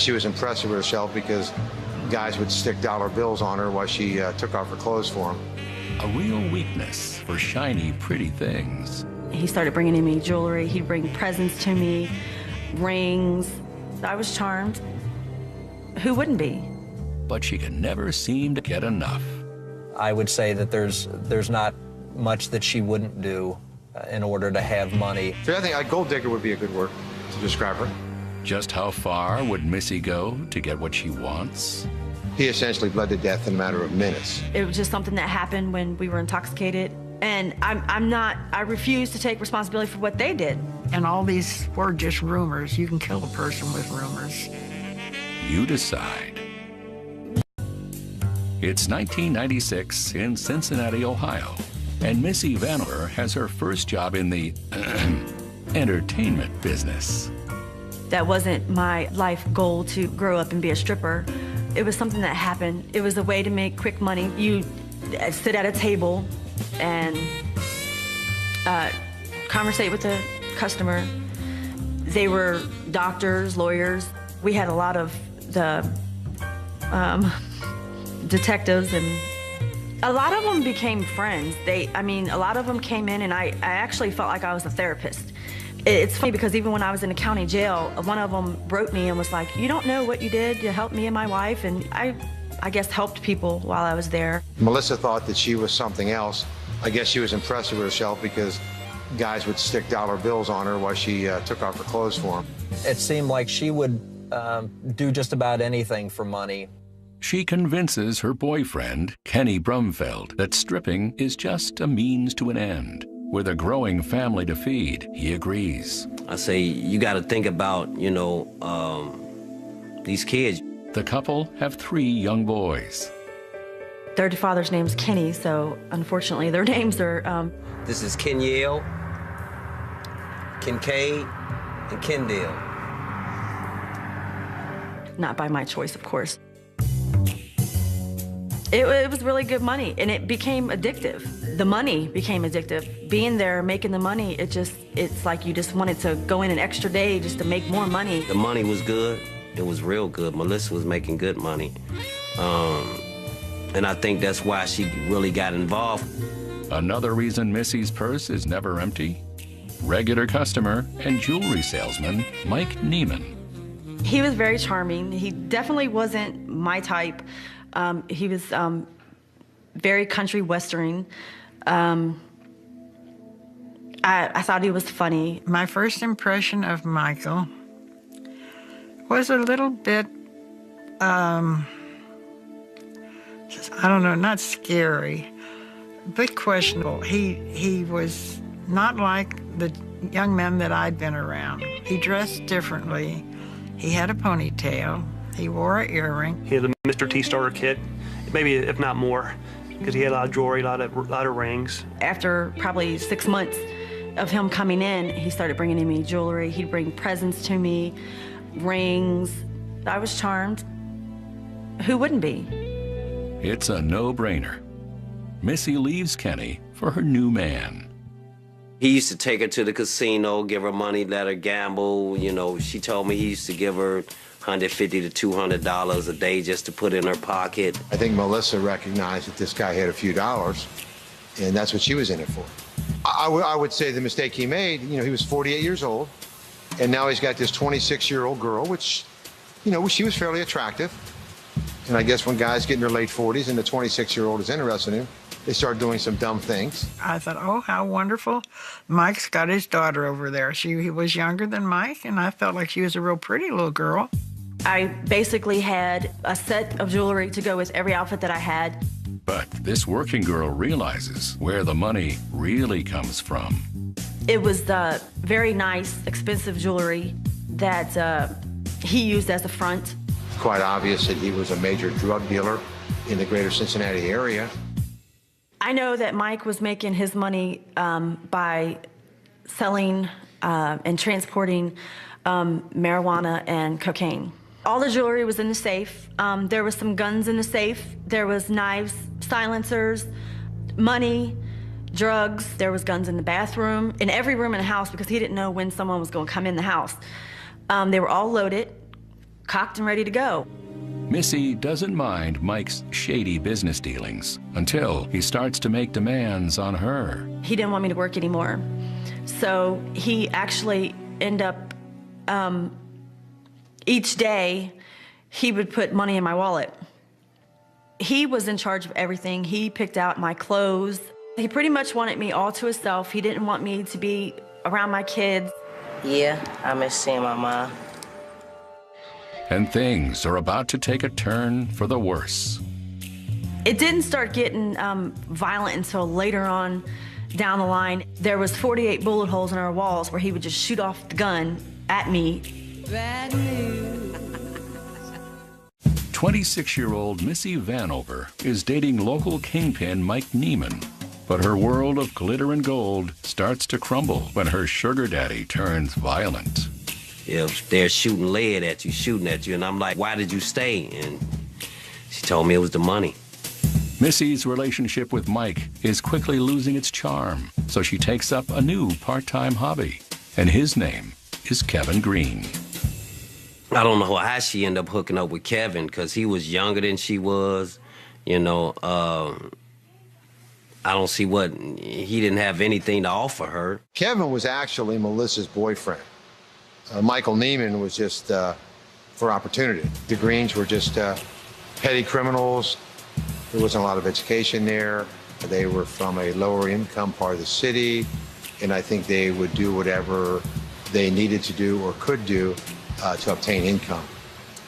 she was impressive with herself because guys would stick dollar bills on her while she took off her clothes for them. A real weakness for shiny, pretty things. He started bringing me jewelry. He'd bring presents to me, rings. I was charmed. Who wouldn't be? But she could never seem to get enough. I would say that there's not much that she wouldn't do in order to have money. So I think a gold digger would be a good word to describe her. Just how far would Missy go to get what she wants? He essentially bled to death in a matter of minutes. It was just something that happened when we were intoxicated. And I refuse to take responsibility for what they did. And all these were just rumors. You can kill a person with rumors. You decide. It's 1996 in Cincinnati, Ohio, and Missy Vanover has her first job in the entertainment business. That wasn't my life goal to grow up and be a stripper. It was something that happened. It was a way to make quick money. You sit at a table and conversate with the customer. They were doctors, lawyers. We had a lot of the detectives, and a lot of them became friends. A lot of them came in, and I actually felt like I was a therapist. It's funny because even when I was in the county jail, one of them wrote me and was like, "You don't know what you did to help me and my wife," and I guess helped people while I was there. Melissa thought that she was something else. I guess she was impressive with herself because guys would stick dollar bills on her while she took off her clothes for them. It seemed like she would do just about anything for money. She convinces her boyfriend, Kenny Brumfeld, that stripping is just a means to an end. With a growing family to feed, he agrees. I say, you got to think about, these kids. The couple have 3 young boys. Their father's name's Kenny, so unfortunately their names are... This is Kenyale, Kincaid, and Kendall. Not by my choice, of course. It was really good money, and it became addictive. The money became addictive. Being there, making the money, it's like you just wanted to go in an extra day just to make more money. The money was good. It was real good. Melissa was making good money. And I think that's why she really got involved. Another reason Missy's purse is never empty? Regular customer and jewelry salesman Mike Neiman. He was very charming. He definitely wasn't my type. He was very country western. I thought he was funny. My first impression of Michael was a little bit, I don't know, not scary, but questionable. He was not like the young men that I'd been around. He dressed differently. He had a ponytail. He wore an earring. He had a Mr. T starter kit, maybe if not more, because he had a lot of jewelry, a lot of rings. After probably 6 months of him coming in, he started bringing in me jewelry. He'd bring presents to me, rings. I was charmed. Who wouldn't be? It's a no-brainer. Missy leaves Kenny for her new man. He used to take her to the casino, give her money, let her gamble. She told me he used to give her $150 to $200 a day just to put in her pocket. I think Melissa recognized that this guy had a few dollars, and that's what she was in it for. I would say the mistake he made, he was 48 years old, and now he's got this 26-year-old girl, which, she was fairly attractive. And I guess when guys get in their late 40s and the 26-year-old is interested in him, they start doing some dumb things. I thought, oh, how wonderful. Mike's got his daughter over there. He was younger than Mike, and I felt like she was a real pretty little girl. I basically had a set of jewelry to go with every outfit that I had. But this working girl realizes where the money really comes from. It was the very nice, expensive jewelry that he used as a front. It's quite obvious that he was a major drug dealer in the greater Cincinnati area. I know that Mike was making his money by selling and transporting marijuana and cocaine. All the jewelry was in the safe. There was some guns in the safe. There was knives, silencers, money, drugs. There was guns in the bathroom, in every room in the house, because he didn't know when someone was going to come in the house. They were all loaded, cocked and ready to go. Missy doesn't mind Mike's shady business dealings until he starts to make demands on her. He didn't want me to work anymore. So he actually ended up, each day, he would put money in my wallet. He was in charge of everything. He picked out my clothes. He pretty much wanted me all to himself. He didn't want me to be around my kids. Yeah, I miss seeing my mom. And things are about to take a turn for the worse. It didn't start getting violent until later on down the line. There was 48 bullet holes in our walls where he would just shoot off the gun at me. Bad news. 26-year-old Missy Vanover is dating local kingpin Mike Neiman. But her world of glitter and gold starts to crumble when her sugar daddy turns violent. If they're shooting lead at you, and I'm like, why did you stay? And she told me it was the money. Missy's relationship with Mike is quickly losing its charm, so she takes up a new part-time hobby, and his name is Kevin Green. I don't know how she ended up hooking up with Kevin, because he was younger than she was, you know. I don't see what, he didn't have anything to offer her. Kevin was actually Melissa's boyfriend. Michael Neiman was just for opportunity. The Greens were just petty criminals. There wasn't a lot of education there. They were from a lower income part of the city, and I think they would do whatever they needed to do or could do to obtain income.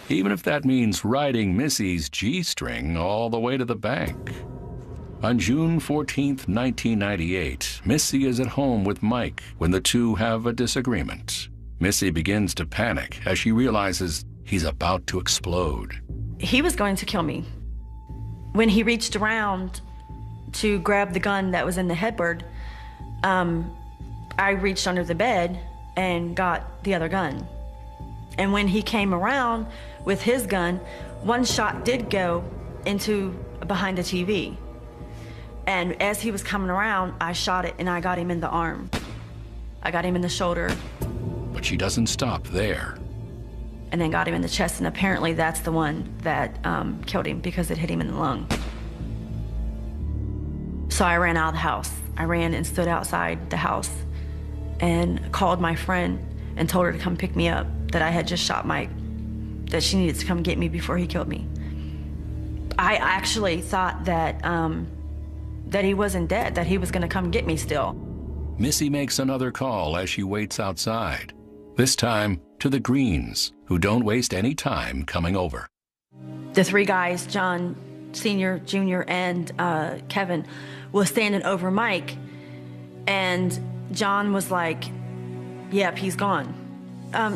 Even if that means riding Missy's G-string all the way to the bank. On June 14th, 1998, Missy is at home with Mike when the two have a disagreement. Missy begins to panic as she realizes he's about to explode. He was going to kill me. When he reached around to grab the gun that was in the headboard, I reached under the bed and got the other gun. And when he came around with his gun, one shot did go into behind the TV. And as he was coming around, I shot it and I got him in the arm. I got him in the shoulder. But she doesn't stop there. And then got him in the chest, and apparently that's the one that killed him because it hit him in the lung. So I ran out of the house. I ran and stood outside the house and called my friend and told her to come pick me up, that I had just shot Mike, that she needed to come get me before he killed me. I actually thought that that he wasn't dead, that he was gonna come get me still. Missy makes another call as she waits outside, this time to the Greens, who don't waste any time coming over. The three guys, John Sr., Jr., and Kevin, was standing over Mike, and John was like, yep, he's gone.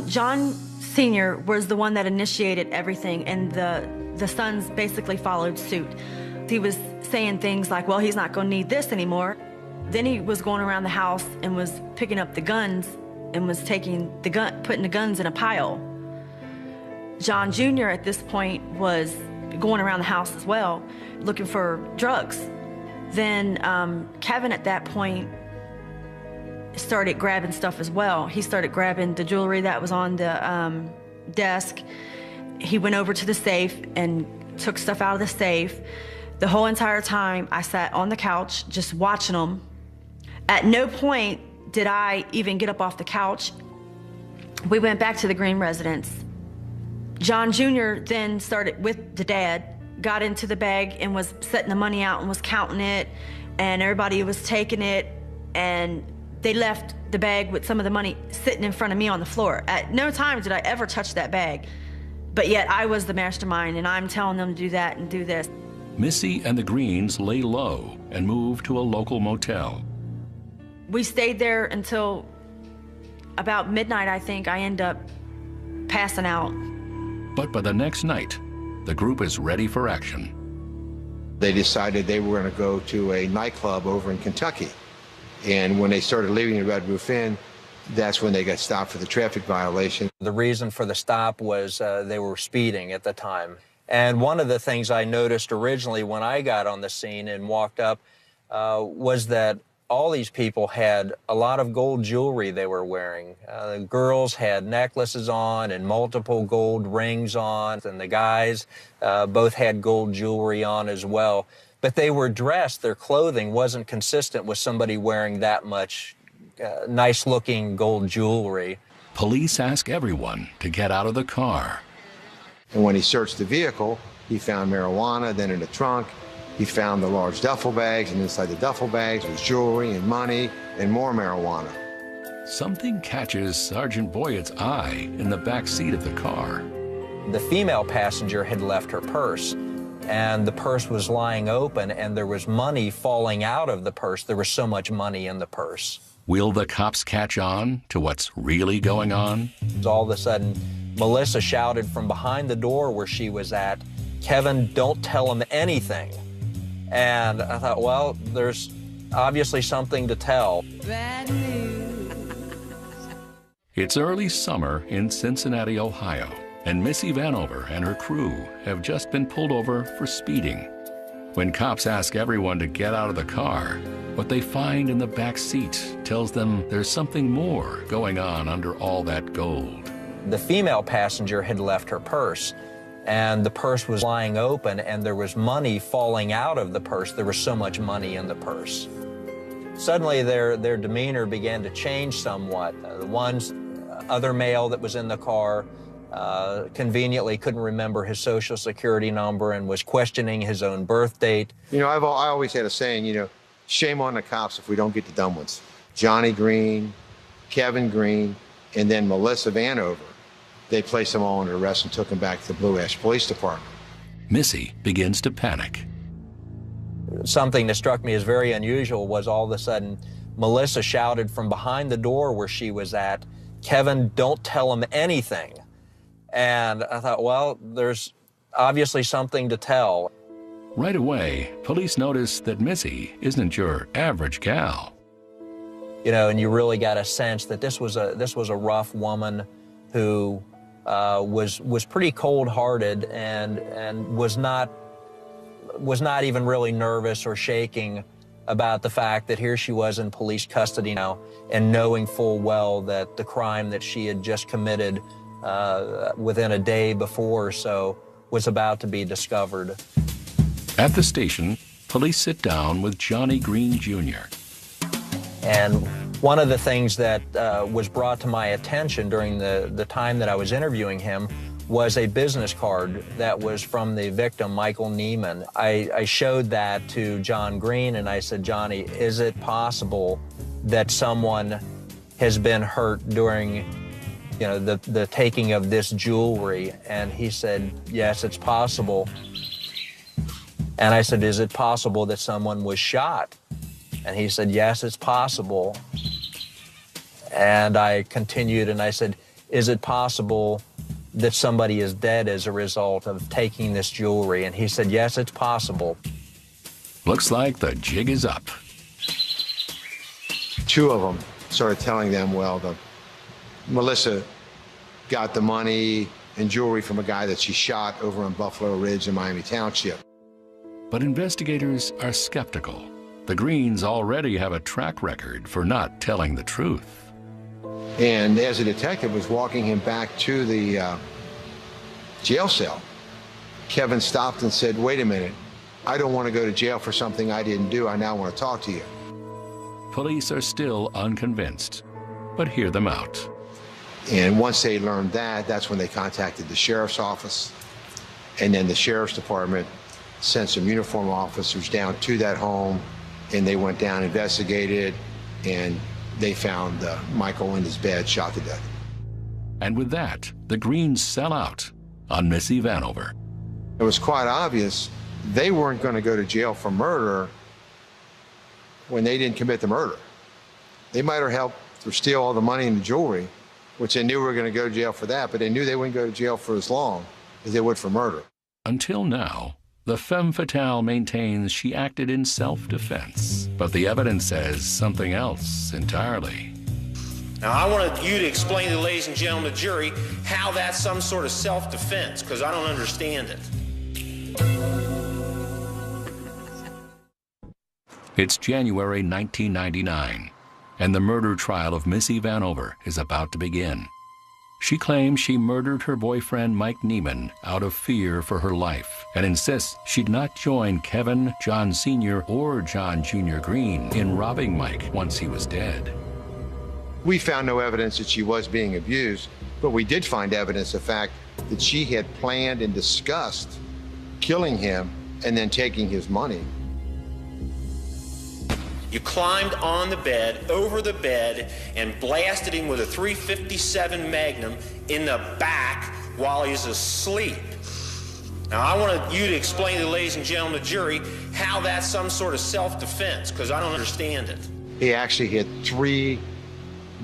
John Sr. was the one that initiated everything, and the sons basically followed suit. He was saying things like, well, he's not going to need this anymore. Then he was going around the house and was picking up the guns and was taking the gun, putting the guns in a pile. John Jr. at this point was going around the house as well, looking for drugs. Then Kevin at that point started grabbing stuff as well. He started grabbing the jewelry that was on the desk. He went over to the safe and took stuff out of the safe. The whole entire time I sat on the couch just watching them. At no point did I even get up off the couch. We went back to the Green residence. John Jr. then started with the dad, got into the bag and was setting the money out and was counting it, and everybody was taking it, and they left the bag with some of the money sitting in front of me on the floor. At no time did I ever touch that bag, but yet I was the mastermind, and I'm telling them to do that and do this. Missy and the Greens lay low and move to a local motel. We stayed there until about midnight, I think. I end up passing out. But by the next night, the group is ready for action. They decided they were going to go to a nightclub over in Kentucky. And when they started leaving the Red Roof Inn, that's when they got stopped for the traffic violation. The reason for the stop was they were speeding at the time. And one of the things I noticed originally when I got on the scene and walked up was that all these people had a lot of gold jewelry they were wearing. The girls had necklaces on and multiple gold rings on, and the guys both had gold jewelry on as well. But they were dressed, their clothing wasn't consistent with somebody wearing that much nice-looking gold jewelry. Police ask everyone to get out of the car. And when he searched the vehicle, he found marijuana, then in the trunk. He found the large duffel bags, and inside the duffel bags was jewelry and money and more marijuana. Something catches Sergeant Boyette's eye in the back seat of the car. The female passenger had left her purse, and the purse was lying open, and there was money falling out of the purse. There was so much money in the purse. Will the cops catch on to what's really going on? All of a sudden, Melissa shouted from behind the door where she was at, "Kevin, don't tell him anything." And I thought, well, there's obviously something to tell. Bad news. It's early summer in Cincinnati, Ohio, and Missy Vanover and her crew have just been pulled over for speeding. When cops ask everyone to get out of the car, what they find in the back seat tells them there's something more going on under all that gold. The female passenger had left her purse, and the purse was lying open, and there was money falling out of the purse. There was so much money in the purse. Suddenly, their demeanor began to change somewhat. The other male that was in the car conveniently couldn't remember his Social Security number and was questioning his own birth date. You know, I always had a saying, you know, shame on the cops if we don't get the dumb ones. Johnny Green, Kevin Green, and then Melissa Vanover. They placed them all under arrest and took them back to the Blue Ash Police Department. Missy begins to panic. Something that struck me as very unusual was all of a sudden, Melissa shouted from behind the door where she was at, "Kevin, don't tell him anything." And I thought, well, there's obviously something to tell. Right away, police notice that Missy isn't your average gal. You know, and you really got a sense that this was a rough woman who was pretty cold-hearted and was not even really nervous or shaking about the fact that here she was in police custody now, and knowing full well that the crime that she had just committed within a day before or so was about to be discovered. At the station, police sit down with Johnny Green Jr. And one of the things that was brought to my attention during the time that I was interviewing him was a business card that was from the victim, Michael Neiman. I showed that to John Green, and I said, "Johnny, is it possible that someone has been hurt during, you know, the taking of this jewelry?" And he said, "Yes, it's possible." And I said, "Is it possible that someone was shot?" And he said, "Yes, it's possible." And I continued and I said, "Is it possible that somebody is dead as a result of taking this jewelry?" And he said, "Yes, it's possible." Looks like the jig is up. Two of them started telling them, well, Melissa got the money and jewelry from a guy that she shot over on Buffalo Ridge in Miami Township. But investigators are skeptical. The Greens already have a track record for not telling the truth. And as a detective was walking him back to the jail cell, Kevin stopped and said, "Wait a minute, I don't want to go to jail for something I didn't do. I now want to talk to you." Police are still unconvinced, but hear them out. And once they learned that, that's when they contacted the sheriff's office. And then the sheriff's department sent some uniformed officers down to that home, and they went down, investigated, and they found Michael in his bed, shot to death. And with that, the Greens sell out on Missy Vanover. It was quite obvious they weren't going to go to jail for murder when they didn't commit the murder. They might have helped to steal all the money and the jewelry, which they knew were going to go to jail for that, but they knew they wouldn't go to jail for as long as they would for murder. Until now, the femme fatale maintains she acted in self-defense, but the evidence says something else entirely. Now, I want you to explain to the ladies and gentlemen of the jury how that's some sort of self-defense, because I don't understand it. It's January 1999, and the murder trial of Missy Vanover is about to begin. She claims she murdered her boyfriend Mike Neiman out of fear for her life and insists she'd not join Kevin, John Sr., or John Jr. Green in robbing Mike once he was dead. We found no evidence that she was being abused, but we did find evidence of the fact that she had planned and discussed killing him and then taking his money. You climbed on the bed, over the bed, and blasted him with a .357 Magnum in the back while he's asleep. Now, I want you to explain to the ladies and gentlemen of the jury how that's some sort of self-defense, because I don't understand it. He actually had 3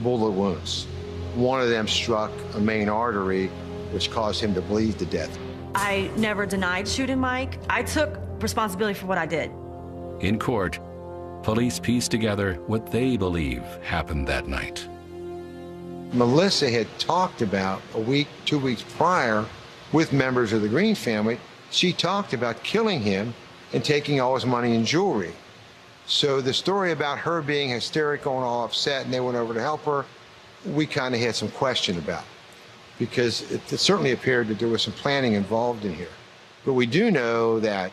bullet wounds. One of them struck a main artery, which caused him to bleed to death. I never denied shooting Mike. I took responsibility for what I did. In court, police pieced together what they believe happened that night. Melissa had talked about a week, 2 weeks prior with members of the Green family. She talked about killing him and taking all his money and jewelry. So the story about her being hysterical and all upset and they went over to help her, we kind of had some question about, because it certainly appeared that there was some planning involved in here. But we do know that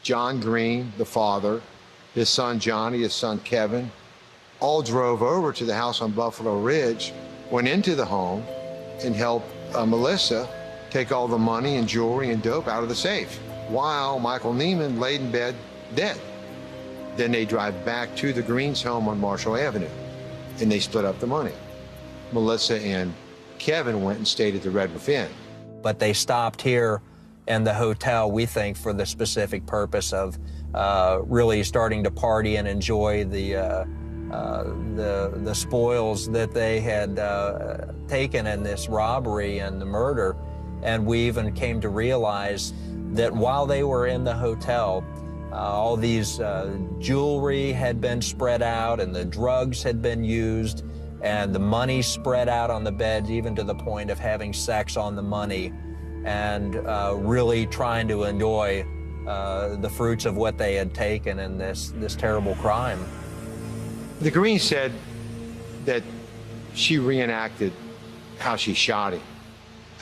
John Green, the father, his son Johnny, his son Kevin, all drove over to the house on Buffalo Ridge, went into the home, and helped Melissa take all the money and jewelry and dope out of the safe, while Michael Neiman laid in bed dead. Then they drive back to the Greens' home on Marshall Avenue, and they split up the money. Melissa and Kevin went and stayed at the Red Roof Inn. But they stopped here in the hotel, we think, for the specific purpose of really starting to party and enjoy the spoils that they had taken in this robbery and the murder. And we even came to realize that while they were in the hotel, all these jewelry had been spread out and the drugs had been used and the money spread out on the bed, even to the point of having sex on the money and really trying to enjoy the fruits of what they had taken in this terrible crime. The Greens said that she reenacted how she shot him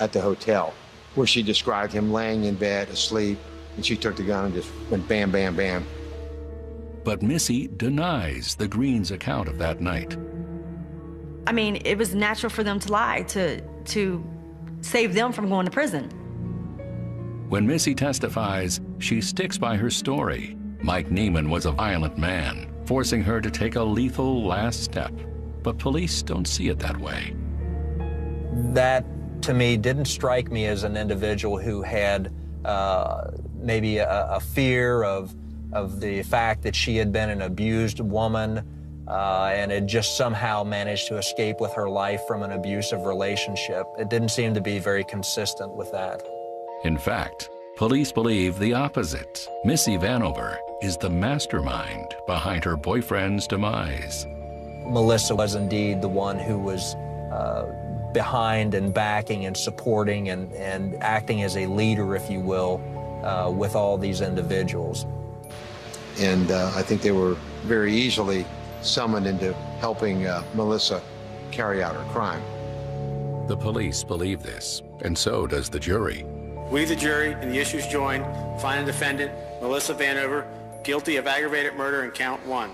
at the hotel, where she described him laying in bed asleep, and she took the gun and just went bam, bam, bam. But Missy denies the Greens' account of that night. I mean, it was natural for them to lie, to save them from going to prison. When Missy testifies, she sticks by her story. Mike Neiman was a violent man, forcing her to take a lethal last step. But police don't see it that way. That, to me, didn't strike me as an individual who had maybe a fear of the fact that she had been an abused woman and had just somehow managed to escape with her life from an abusive relationship. It didn't seem to be very consistent with that. In fact, police believe the opposite. Missy Vanover is the mastermind behind her boyfriend's demise. Melissa was indeed the one who was behind and backing and supporting and acting as a leader, if you will, with all these individuals. And I think they were very easily summoned into helping Melissa carry out her crime. The police believe this, and so does the jury. We, the jury, and the issues joined, find the defendant, Melissa Vanover, guilty of aggravated murder in count 1.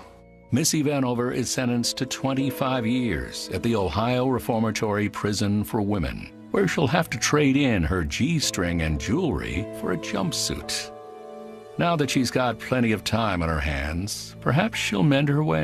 Missy Vanover is sentenced to 25 years at the Ohio Reformatory Prison for Women, where she'll have to trade in her G-string and jewelry for a jumpsuit. Now that she's got plenty of time on her hands, perhaps she'll mend her ways.